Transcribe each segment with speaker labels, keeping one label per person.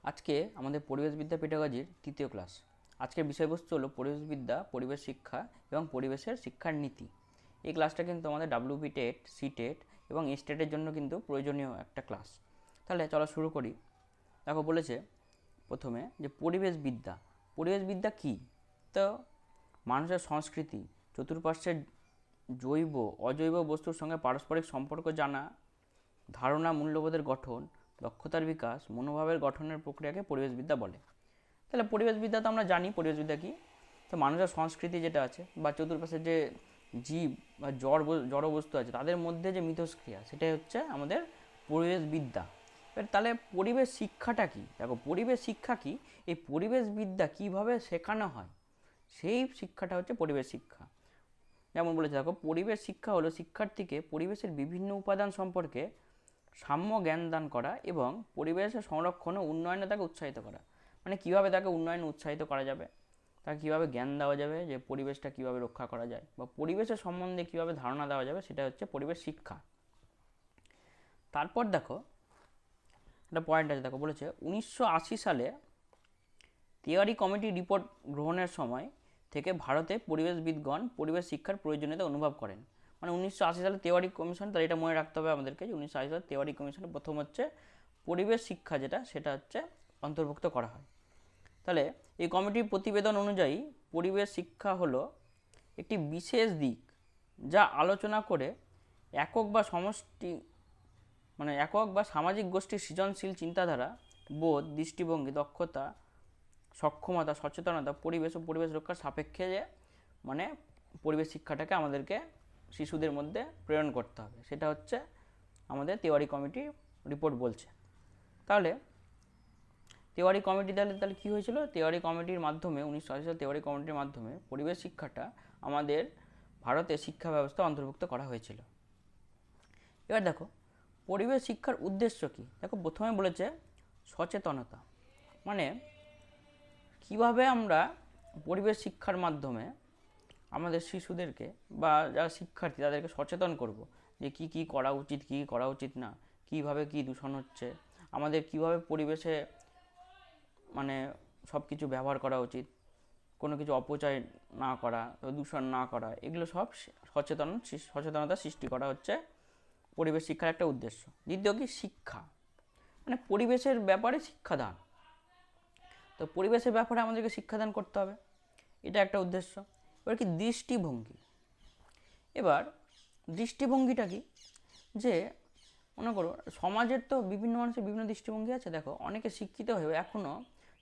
Speaker 1: আজকে আমাদের পরিবেশবিদ্যা পেডাগজির তৃতীয় ক্লাস। আজকের বিষয়বস্তু হলো পরিবেশবিদ্যা, পরিবেশ শিক্ষা এবং পরিবেশের শিক্ষার নীতি। এই ক্লাসটা কিন্তু আমাদের ডাব্লিউবি টেট, সি টেট এবং স্টেটের জন্য কিন্তু প্রয়োজনীয় একটা ক্লাস। তাহলে চলো শুরু করি। দেখো বলেছে প্রথমে যে পরিবেশবিদ্যা। পরিবেশবিদ্যা কী? তো মানুষের সংস্কৃতি, চতুর্পাশ্বের জৈব অজৈব বস্তুর সঙ্গে পারস্পরিক সম্পর্ক জানা, ধারণা মূল্যবোধের গঠন, দক্ষতার বিকাশ, মনোভাবের গঠনের প্রক্রিয়াকে পরিবেশবিদ্যা বলে। তাহলে পরিবেশবিদ্যা তো আমরা জানি পরিবেশবিদ্যা কী। তো মানুষের সংস্কৃতি যেটা আছে বা চতুর্পাশে যে জীব বা জড় বস্তু আছে তাদের মধ্যে যে মিথস্ক্রিয়া, সেটাই হচ্ছে আমাদের পরিবেশবিদ্যা। এবার তাহলে পরিবেশ শিক্ষাটা কী? দেখো পরিবেশ শিক্ষা কী, এই পরিবেশবিদ্যা কীভাবে শেখানো হয় সেই শিক্ষাটা হচ্ছে পরিবেশ শিক্ষা। যেমন বলেছে দেখো, পরিবেশ শিক্ষা হলো শিক্ষার্থীকে পরিবেশের বিভিন্ন উপাদান সম্পর্কে সাম্য জ্ঞান দান করা এবং পরিবেশের সংরক্ষণ ও উন্নয়নে তাকে উৎসাহিত করা। মানে কীভাবে তাকে উন্নয়নে উৎসাহিত করা যাবে, তাকে কীভাবে জ্ঞান দেওয়া যাবে যে পরিবেশটা কীভাবে রক্ষা করা যায় বা পরিবেশের সম্বন্ধে কীভাবে ধারণা দেওয়া যাবে, সেটা হচ্ছে পরিবেশ শিক্ষা। তারপর দেখো একটা পয়েন্ট আছে, দেখো বলেছে 1980 সালে তিওয়ারি কমিটি রিপোর্ট গ্রহণের সময় থেকে ভারতে পরিবেশবিদগণ পরিবেশ শিক্ষার প্রয়োজনীয়তা অনুভব করেন। মানে 1980 সালে তিওয়ারি কমিশন, তাহলে এটা মনে রাখতে হবে আমাদেরকে যে 1980 সালে তিওয়ারি কমিশনে প্রথম হচ্ছে পরিবেশ শিক্ষা যেটা সেটা হচ্ছে অন্তর্ভুক্ত করা হয়। তাহলে এই কমিটির প্রতিবেদন অনুযায়ী পরিবেশ শিক্ষা হলো একটি বিশেষ দিক যা আলোচনা করে একক বা সমষ্টি একক বা সামাজিক গোষ্ঠীর সৃজনশীল চিন্তাধারা, বোধ, দৃষ্টিভঙ্গি, দক্ষতা, সক্ষমতা, সচেতনতা, পরিবেশ ও পরিবেশ রক্ষার সাপেক্ষে যে পরিবেশ শিক্ষাটাকে আমাদেরকে শিশুদের মধ্যে প্রেরণ করতে হবে, সেটা হচ্ছে আমাদের তিওয়ারি কমিটি রিপোর্ট বলছে। তাহলে তিওয়ারি কমিটি তাহলে কী হয়েছিল? তিওয়ারি কমিটির মাধ্যমে 1980 সালে তিওয়ারি কমিটির মাধ্যমে পরিবেশ শিক্ষাটা আমাদের ভারতের শিক্ষা ব্যবস্থা অন্তর্ভুক্ত করা হয়েছিল। এবার দেখো পরিবেশ শিক্ষার উদ্দেশ্য কী। দেখো প্রথমে বলেছে সচেতনতা, মানে কিভাবে আমরা পরিবেশ শিক্ষার মাধ্যমে আমাদের শিশুদেরকে বা যারা শিক্ষার্থী তাদেরকে সচেতন করব যে কী কী করা উচিত, কী করা উচিত না, কীভাবে কী দূষণ হচ্ছে, আমাদের কীভাবে পরিবেশে সব কিছু ব্যবহার করা উচিত, কোনো কিছু অপচয় না করা, দূষণ না করা, এগুলো সব সচেতনতা সৃষ্টি করা হচ্ছে পরিবেশ শিক্ষার একটা উদ্দেশ্য। দ্বিতীয় কি শিক্ষা, পরিবেশের ব্যাপারে শিক্ষাদান। তো পরিবেশের ব্যাপারে আমাদেরকে শিক্ষাদান করতে হবে, এটা একটা উদ্দেশ্য। এবার কি দৃষ্টিভঙ্গি। এবার দৃষ্টিভঙ্গিটা কি, যে মনে করো সমাজের তো বিভিন্ন মানুষের বিভিন্ন দৃষ্টিভঙ্গি আছে। দেখো অনেকে শিক্ষিত হয়েও এখনও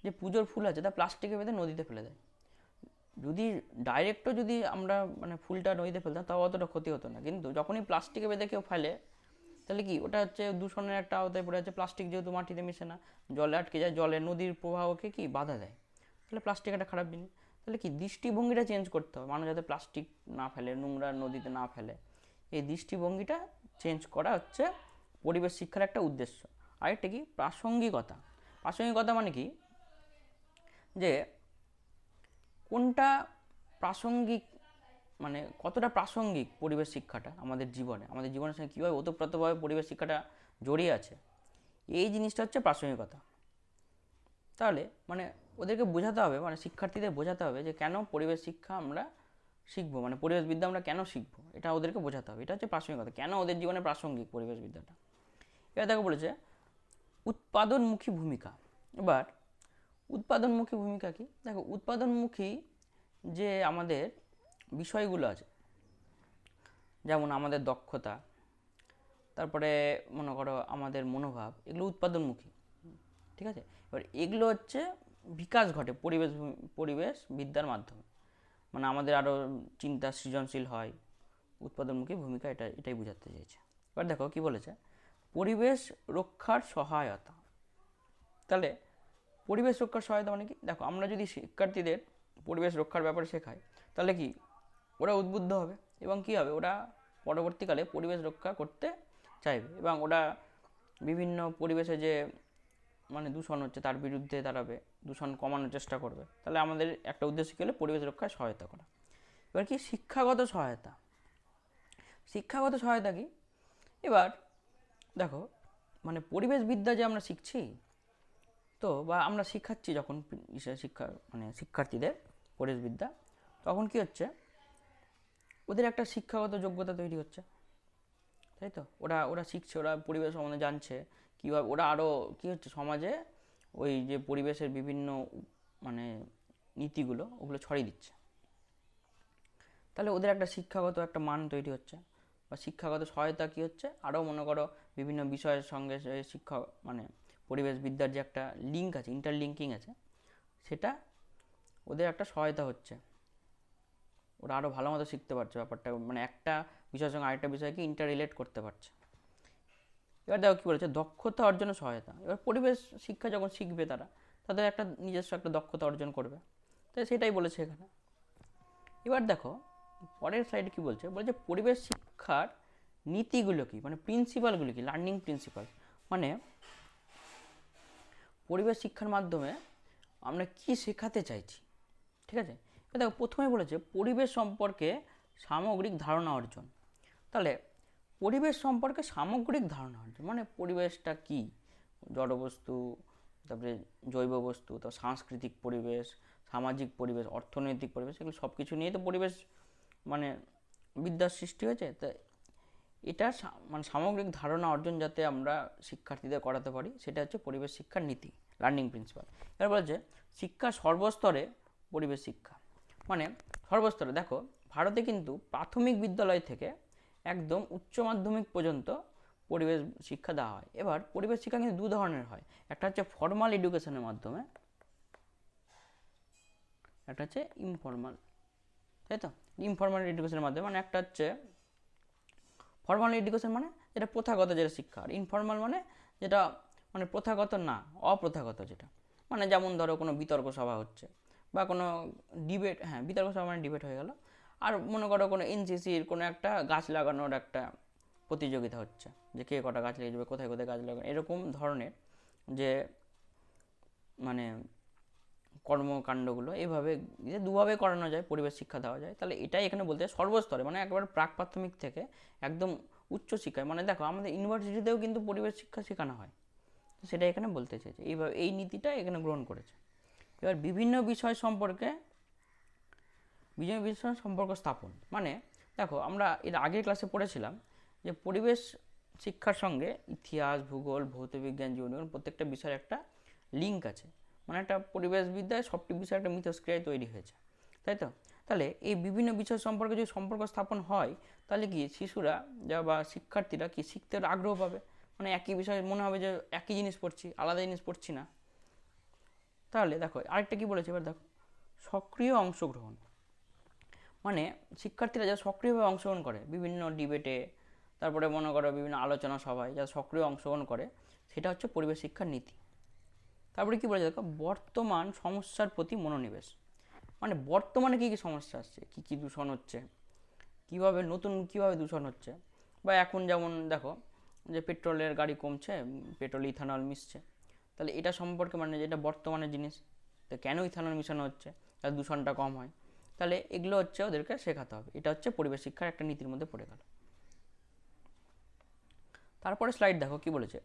Speaker 1: যে পুজোর ফুল আছে তা প্লাস্টিকে বেঁধে নদীতে ফেলে দেয়। যদি ডাইরেক্টও যদি আমরা ফুলটা নদীতে ফেলতাম তাও অতটা ক্ষতি হতো না, কিন্তু যখনই প্লাস্টিকে বেঁধে কেউ ফেলে তাহলে কি ওটা হচ্ছে দূষণের একটা আওতায় পড়ে যাচ্ছে। প্লাস্টিক যেহেতু মাটিতে মিশে না, জলে আটকে যায়, জলে নদীর প্রবাহকে কি বাধা দেয়, তাহলে প্লাস্টিক একটা খারাপ জিনিস। তাহলে কি দৃষ্টিভঙ্গিটা চেঞ্জ করতে হবে, মানুষ যাতে প্লাস্টিক না ফেলে, নোংরা নদীতে না ফেলে, এই দৃষ্টিভঙ্গিটা চেঞ্জ করা হচ্ছে পরিবেশ শিক্ষার একটা উদ্দেশ্য। আরেকটা কি প্রাসঙ্গিকতা। প্রাসঙ্গিকতা মানে কি, যে কোনটা প্রাসঙ্গিক, কতটা প্রাসঙ্গিক পরিবেশ শিক্ষাটা আমাদের জীবনের সঙ্গে কীভাবে ওতপ্রোতভাবে পরিবেশ শিক্ষাটা জড়িয়ে আছে, এই জিনিসটা হচ্ছে প্রাসঙ্গিকতা। তাহলে ওদেরকে বোঝাতে হবে, শিক্ষার্থীদের বোঝাতে হবে যে কেন পরিবেশ শিক্ষা আমরা শিখবো, পরিবেশবিদ্যা আমরা কেন শিখবো, এটা ওদেরকে বোঝাতে হবে। এটা হচ্ছে প্রাসঙ্গিকতা, কেন ওদের জীবনে প্রাসঙ্গিক পরিবেশবিদ্যাটা। এবার দেখো বলেছে উৎপাদনমুখী ভূমিকা। এবার উৎপাদনমুখী ভূমিকা কি, দেখো উৎপাদনমুখী যে আমাদের বিষয়গুলো আছে, যেমন আমাদের দক্ষতা, তারপরে মনে করো আমাদের মনোভাব, এগুলো উৎপাদনমুখী, ঠিক আছে। এবার এগুলো হচ্ছে বিকাশ ঘটে পরিবেশ বিদ্যার মাধ্যমে, আমাদের আরও চিন্তা সৃজনশীল হয়। উৎপাদনমুখী ভূমিকা এটাই বোঝাতে চেয়েছে। এবার দেখো কি বলেছে, পরিবেশ রক্ষার সহায়তা। তাহলে পরিবেশ রক্ষার সহায়তা মানে কি, দেখো আমরা যদি শিক্ষার্থীদের পরিবেশ রক্ষার ব্যাপারে শেখাই তাহলে কি ওরা উদ্বুদ্ধ হবে এবং কি হবে, ওরা পরবর্তীকালে পরিবেশ রক্ষা করতে চাইবে এবং ওরা বিভিন্ন পরিবেশে যে দূষণ হচ্ছে তার বিরুদ্ধে দাঁড়াবে, দূষণ কমানোর চেষ্টা করবে। তাহলে আমাদের একটা উদ্দেশ্য কি হলো, পরিবেশ রক্ষায় সহায়তা করা। এবার কি শিক্ষাগত সহায়তা। শিক্ষাগত সহায়তা কি, এবার দেখো পরিবেশবিদ্যা যে আমরা শিখছি তো বা আমরা শিখাচ্ছি যখন শিক্ষা মানে শিক্ষার্থীদের পরিবেশবিদ্যা, তখন কি হচ্ছে, ওদের একটা শিক্ষাগত যোগ্যতা তৈরি হচ্ছে, তাই তো? ওরা ওরা শিখছে, ওরা পরিবেশ সম্বন্ধে জানছে, কীভাবে ওরা আরও কী হচ্ছে সমাজে ওই যে পরিবেশের বিভিন্ন মানে নীতিগুলো ওগুলো ছড়িয়ে দিচ্ছে। তাহলে ওদের একটা শিক্ষাগত একটা মান তৈরি হচ্ছে, বা শিক্ষাগত সহায়তা কী হচ্ছে, আরও মনে করো বিভিন্ন বিষয়ের সঙ্গে শিক্ষা মানে পরিবেশবিদ্যার যে একটা লিঙ্ক আছে, ইন্টারলিঙ্কিং আছে, সেটা ওদের একটা সহায়তা হচ্ছে। ওরা আরও ভালো মতো শিখতে পারছে ব্যাপারটা, মানে একটা বিষয়ের সঙ্গে আরেকটা বিষয়কে ইন্টার রিলেট করতে পারছে। এবার দেখো কী বলেছে, দক্ষতা অর্জনের সহায়তা। এবার পরিবেশ শিক্ষা যখন শিখবে তারা, তাদের একটা নিজস্ব একটা দক্ষতা অর্জন করবে, তাই সেটাই বলেছে এখানে। এবার দেখো পরের স্লাইডে কী বলছে, বলছে পরিবেশ শিক্ষার নীতিগুলো কী, মানে প্রিন্সিপালগুলো কী, লার্নিং প্রিন্সিপাল, মানে পরিবেশ শিক্ষার মাধ্যমে আমরা কি শেখাতে চাইছি, ঠিক আছে? এবার দেখো প্রথমে বলেছে পরিবেশ সম্পর্কে সামগ্রিক ধারণা অর্জন। তাহলে পরিবেশ সম্পর্কে সামগ্রিক ধারণা অর্জন মানে পরিবেশটা কী, জড়বস্তু, তারপরে জৈব বস্তু, তারপর সাংস্কৃতিক পরিবেশ, সামাজিক পরিবেশ, অর্থনৈতিক পরিবেশ, এগুলো সব কিছু নিয়েই তো পরিবেশ মানে বিদ্যার সৃষ্টি হয়েছে। তো এটা মানে সামগ্রিক ধারণা অর্জন যাতে আমরা শিক্ষার্থীদের করাতে পারি, সেটা হচ্ছে পরিবেশ শিক্ষার নীতি, লার্নিং প্রিন্সিপাল। এবার বলছে শিক্ষা সর্বস্তরে পরিবেশ শিক্ষা, মানে সর্বস্তরে। দেখো ভারতে কিন্তু প্রাথমিক বিদ্যালয় থেকে একদম উচ্চ মাধ্যমিক পর্যন্ত পরিবেশ শিক্ষা দেওয়া হয়। এবার পরিবেশ শিক্ষা কিন্তু দু ধরনের হয়, একটা হচ্ছে ফর্মাল এডুকেশনের মাধ্যমে, একটা হচ্ছে ইনফর্মাল, তাই তো? ইনফর্মাল এডুকেশনের মাধ্যমে মানে একটা হচ্ছে ফর্মাল এডুকেশন মানে যেটা প্রথাগত যেটা শিক্ষা, আর ইনফর্মাল মানে যেটা মানে প্রথাগত না, অপ্রথাগত যেটা, মানে যেমন ধরো কোনো বিতর্ক সভা হচ্ছে বা কোনো ডিবেট, হ্যাঁ বিতর্ক সভা মানে ডিবেট হয়ে গেল, আর মনে করো কোনো এনসিসির কোনো একটা গাছ লাগানোর একটা প্রতিযোগিতা হচ্ছে, যে কে কটা গাছ লাগিয়ে যাবে, কোথায় কোথায় গাছ লাগানো, এরকম ধরনের যে মানে কর্মকাণ্ডগুলো এইভাবে দুভাবে করানো যায়, পরিবেশ শিক্ষা দেওয়া যায়। তাহলে এটাই এখানে বলতে সর্বস্তরে, মানে একবার প্রাক প্রাথমিক থেকে একদম উচ্চ শিক্ষায়, মানে দেখো আমাদের ইউনিভার্সিটিতেও কিন্তু পরিবেশ শিক্ষা শেখানো হয়, তো সেটা এখানে বলতে চেয়েছে, এইভাবে এই নীতিটা এখানে গ্রহণ করেছে। এবার বিভিন্ন বিষয় সম্পর্ক স্থাপন, মানে দেখো আমরা এর আগের ক্লাসে পড়েছিলাম যে পরিবেশ শিক্ষার সঙ্গে ইতিহাস, ভূগোল, ভৌতবিজ্ঞান, জীববিজ্ঞান প্রত্যেকটা বিষয়ের একটা লিঙ্ক আছে, মানে একটা পরিবেশবিদ্যায় সবটি বিষয়ে একটা মিথস্ক্রিয়া তৈরি হয়েছে, তাই তো? তাহলে এই বিভিন্ন বিষয় সম্পর্কে যদি সম্পর্ক স্থাপন হয়, তাহলে কি শিশুরা বা শিক্ষার্থীরা কি শিখতে আগ্রহ পাবে, মানে একই বিষয়ে মনে হবে যে একই জিনিস পড়ছি, আলাদা জিনিস পড়ছি না। তাহলে দেখো আরেকটা কি বলেছে, এবার দেখো সক্রিয় অংশগ্রহণ, মানে শিক্ষার্থীরা যারা সক্রিয়ভাবে অংশগ্রহণ করে বিভিন্ন ডিবেটে, তারপরে মনে করো বিভিন্ন আলোচনা সভায় যারা সক্রিয় অংশগ্রহণ করে, সেটা হচ্ছে পরিবেশ শিক্ষার নীতি। তারপরে কী বলেছে দেখো বর্তমান সমস্যার প্রতি মনোনিবেশ, মানে বর্তমানে কী কী সমস্যা আসছে, কী কী দূষণ হচ্ছে, কীভাবে কীভাবে দূষণ হচ্ছে, বা এখন যেমন দেখো যে পেট্রোলের গাড়ি কমছে, পেট্রোল ইথানল মিশছে, তাহলে এটা সম্পর্কে মানে যেটা বর্তমানের জিনিস, তো কেন ইথানল মিশানো হচ্ছে যাতে দূষণটা কম হয়, তাহলে এগুলো হচ্ছে ওদেরকে শেখাতে হবে। এটা হচ্ছে পরিবেশ শিক্ষার একটা নীতির মধ্যে পড়ে গেল। তারপরে স্লাইড দেখো কি বলেছে,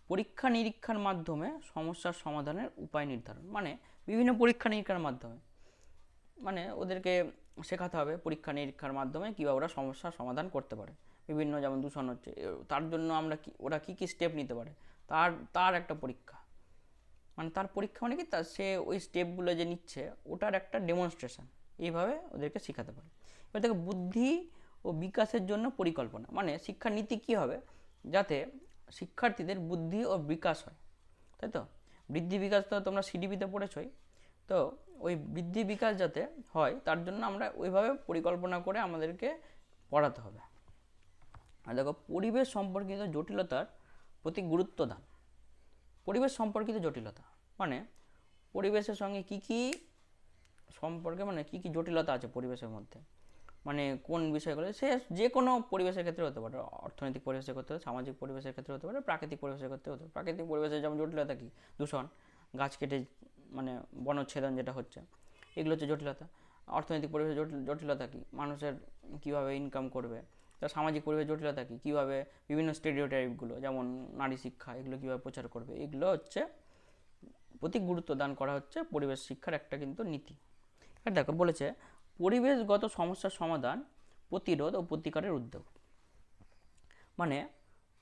Speaker 1: পরীক্ষা নিরীক্ষার মাধ্যমে সমস্যার সমাধানের উপায় নির্ধারণ, মানে বিভিন্ন পরীক্ষা নিরীক্ষার মাধ্যমে মানে ওদেরকে শেখাতে হবে পরীক্ষা নিরীক্ষার মাধ্যমে কীভাবে ওরা সমস্যার সমাধান করতে পারে, বিভিন্ন যেমন দূষণ হচ্ছে তার জন্য আমরা ওরা কী কী স্টেপ নিতে পারে, তার তার একটা পরীক্ষা, মানে তার পরীক্ষা মানে কি তার সে ওই স্টেপগুলো যে নিচ্ছে ওটার একটা ডেমনস্ট্রেশন, এইভাবে ওদেরকে শেখাতে পারে। এবার দেখো বুদ্ধি ও বিকাশের জন্য পরিকল্পনা, মানে শিক্ষানীতি কী হবে যাতে শিক্ষার্থীদের বুদ্ধি ও বিকাশ হয়, তাই তো? বৃদ্ধি বিকাশ তো তোমরা সিডিপিতে পড়েছই, তো ওই বৃদ্ধি বিকাশ যাতে হয় তার জন্য আমরা ওইভাবে পরিকল্পনা করে আমাদেরকে পড়াতে হবে। আর দেখো পরিবেশ সম্পর্কিত জটিলতার প্রতি গুরুত্ব দান, পরিবেশ সম্পর্কিত জটিলতা মানে পরিবেশের সঙ্গে কী কী সম্পর্কে, মানে কী কী জটিলতা আছে পরিবেশের মধ্যে, মানে কোন বিষয়গুলো, সে যে কোনো পরিবেশের ক্ষেত্রে হতে পারে, অর্থনৈতিক পরিবেশের ক্ষেত্রে, সামাজিক পরিবেশের ক্ষেত্রে হতে পারে, প্রাকৃতিক পরিবেশের ক্ষেত্রে হতে পারে। প্রাকৃতিক পরিবেশের যেমন জটিলতা কী, দূষণ, গাছ কেটে মানে বনচ্ছেদন যেটা হচ্ছে, এগুলো হচ্ছে জটিলতা। অর্থনৈতিক পরিবেশের জটিলতা কী, মানুষের কীভাবে ইনকাম করবে। তার সামাজিক পরিবেশ জটিলতা কী, কীভাবে বিভিন্ন স্টেরিওটাইপগুলো যেমন নারী শিক্ষা এগুলো কীভাবে প্রচার করবে, এগুলো হচ্ছে প্রতি গুরুত্ব দান করা হচ্ছে পরিবেশ শিক্ষার একটা কিন্তু নীতি। এবার দেখো বলেছে পরিবেশগত সমস্যার সমাধান, প্রতিরোধ ও প্রতিকারের উদ্যোগ। মানে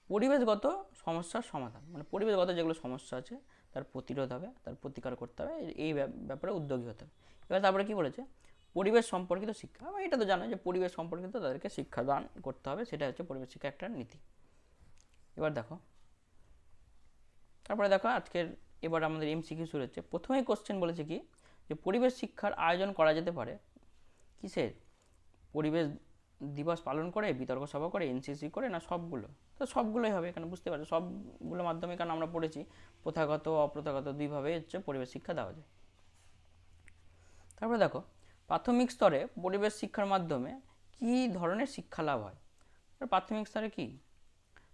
Speaker 1: পরিবেশগত সমস্যার সমাধান, মানে পরিবেশগত যেগুলো সমস্যা আছে তার প্রতিরোধ হবে, তার প্রতিকার করতে হবে, এই ব্যাপারে উদ্যোগী হতে হবে। এবার তারপরে কি বলেছে পরিবেশ সম্পর্কিত শিক্ষা, এটা তো জানো যে পরিবেশ সম্পর্কিত তাদেরকে শিক্ষাদান করতে হবে, সেটা হচ্ছে পরিবেশ শিক্ষা একটা নীতি। এবার দেখো তারপরে দেখো আজকের এবার আমাদের এমসিকিউ শুরু হচ্ছে। প্রথমেই কোশ্চেন বলেছে কি যে পরিবেশ শিক্ষার আয়োজন করা যেতে পারে কিসের, পরিবেশ দিবস পালন করে, বিতর্ক সভা করে, এনসিসি করে, না সবগুলো? তো সবগুলোই হবে, এখানে বুঝতে পারছো সবগুলোর মাধ্যমে, কারণ আমরা পড়েছি প্রথাগত অপ্রথাগত দুইভাবে হচ্ছে পরিবেশ শিক্ষা দেওয়া যায়। তারপরে দেখো প্রাথমিক স্তরে পরিবেশ শিক্ষার মাধ্যমে কি ধরনের শিক্ষা লাভ হয়? প্রাথমিক স্তরে কি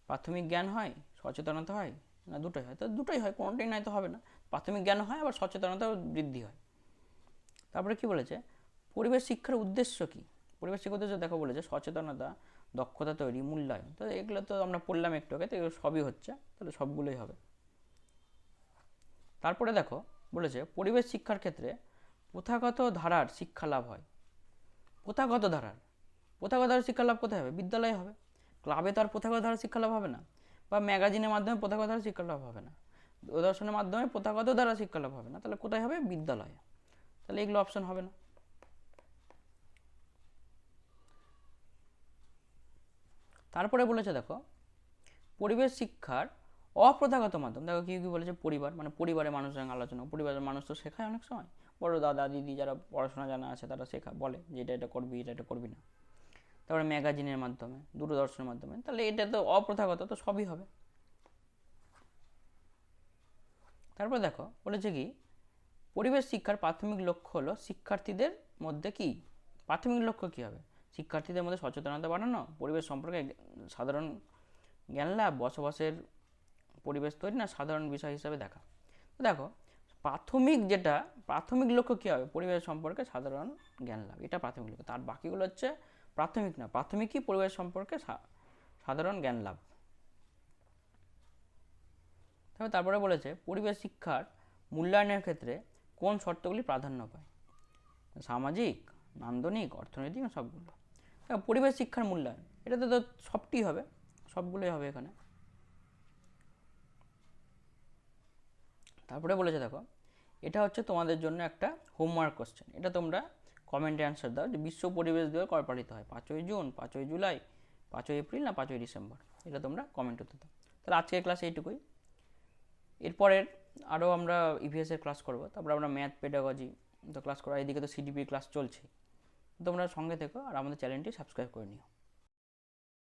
Speaker 1: প্রাথমিক জ্ঞান হয়, সচেতনতা হয়, না দুটোই হয়? তো দুটোই হয়, কোনোটাই নয় তো হবে না। প্রাথমিক জ্ঞান হয়, আবার সচেতনতা বৃদ্ধি হয়। তারপরে কি বলেছে পরিবেশ শিক্ষার উদ্দেশ্য কি? পরিবেশ শিক্ষার উদ্দেশ্য দেখো বলেছে সচেতনতা, দক্ষতা তৈরি, মূল্যায়ন। তো এগুলো তো আমরা পড়লাম একটু আগে, তো এগুলো সবই হচ্ছে, তাহলে সবগুলোই হবে। তারপরে দেখো বলেছে পরিবেশ শিক্ষার ক্ষেত্রে প্রথাগত ধারার শিক্ষা লাভ হয়। প্রথাগত ধারার শিক্ষা লাভ কোথায় হবে? বিদ্যালয়ে হবে। ক্লাবে তো আর প্রথাগত ধারার শিক্ষা লাভ হবে না, বা ম্যাগাজিনের মাধ্যমে প্রথাগত ধারার শিক্ষা লাভ হবে না, দূরদর্শনের মাধ্যমে প্রথাগত ধারার শিক্ষা লাভ হবে না, তাহলে কোথায় হবে? বিদ্যালয়ে। তাহলে এগুলো অপশন হবে না। তারপরে বলেছে দেখো পরিবেশ শিক্ষার অপ্রথাগত মাধ্যম। দেখো কি কি বলেছে পরিবার, মানে পরিবারের মানুষের সঙ্গে আলোচনা, পরিবারের মানুষ তো শেখায় অনেক সময়, বড় দাদা দিদি যারা পড়াশোনা জানা আছে তারা শেখা বলে যে এটা করবি, এটা করবি না। তারপরে ম্যাগাজিনের মাধ্যমে, দূরদর্শনের মাধ্যমে, তাহলে এটা তো অপ্রথাগত, তো সবই হবে। তারপর দেখো বলেছে কি পরিবেশ শিক্ষার প্রাথমিক লক্ষ্য হলো শিক্ষার্থীদের মধ্যে কি, প্রাথমিক লক্ষ্য কী হবে? শিক্ষার্থীদের মধ্যে সচেতনতা বাড়ানো, পরিবেশ সম্পর্কে সাধারণ জ্ঞান লাভ, বসবাসের পরিবেশ তৈরি, না সাধারণ বিষয় হিসাবে দেখা। দেখো প্রাথমিক লক্ষ্য কী হবে? পরিবেশ সম্পর্কে সাধারণ জ্ঞান লাভ, এটা প্রাথমিক লক্ষ্য। তার বাকিগুলো হচ্ছে প্রাথমিক না, প্রাথমিক কি পরিবেশ সম্পর্কে সাধারণ জ্ঞান লাভ। তারপরে বলেছে পরিবেশ শিক্ষার মূল্যায়নের ক্ষেত্রে কোন শর্তগুলি প্রাধান্য পায়? সামাজিক, নান্দনিক, অর্থনৈতিক, না সবগুলো? পরিবেশ শিক্ষার মূল্যায়ন, এটাতে তো সবটি হবে, সবগুলোই হবে এখানে। তারপরে বলেছে দেখো এটা হচ্ছে তোমাদের জন্য একটা হোমওয়ার্ক কোশ্চেন, এটা তোমরা কমেন্টে অ্যান্সার দাও যে বিশ্ব পরিবেশ দিবস কবে পালিত হয়? 5ই জুন, 5ই জুলাই, 5ই এপ্রিল, না 5ই ডিসেম্বর? এটা তোমরা কমেন্ট করতে দাও। তাহলে আজকের ক্লাস এইটুকুই। এরপরের আরও আমরা ইভিএসের ক্লাস করবো, তারপরে আমরা ম্যাথ, পেডাগজি তো ক্লাস করবো, এদিকে তো সিডিপি ক্লাস চলছে। তোমরা সঙ্গে থেকো আর আমাদের চ্যানেলটি সাবস্ক্রাইব করে নিও।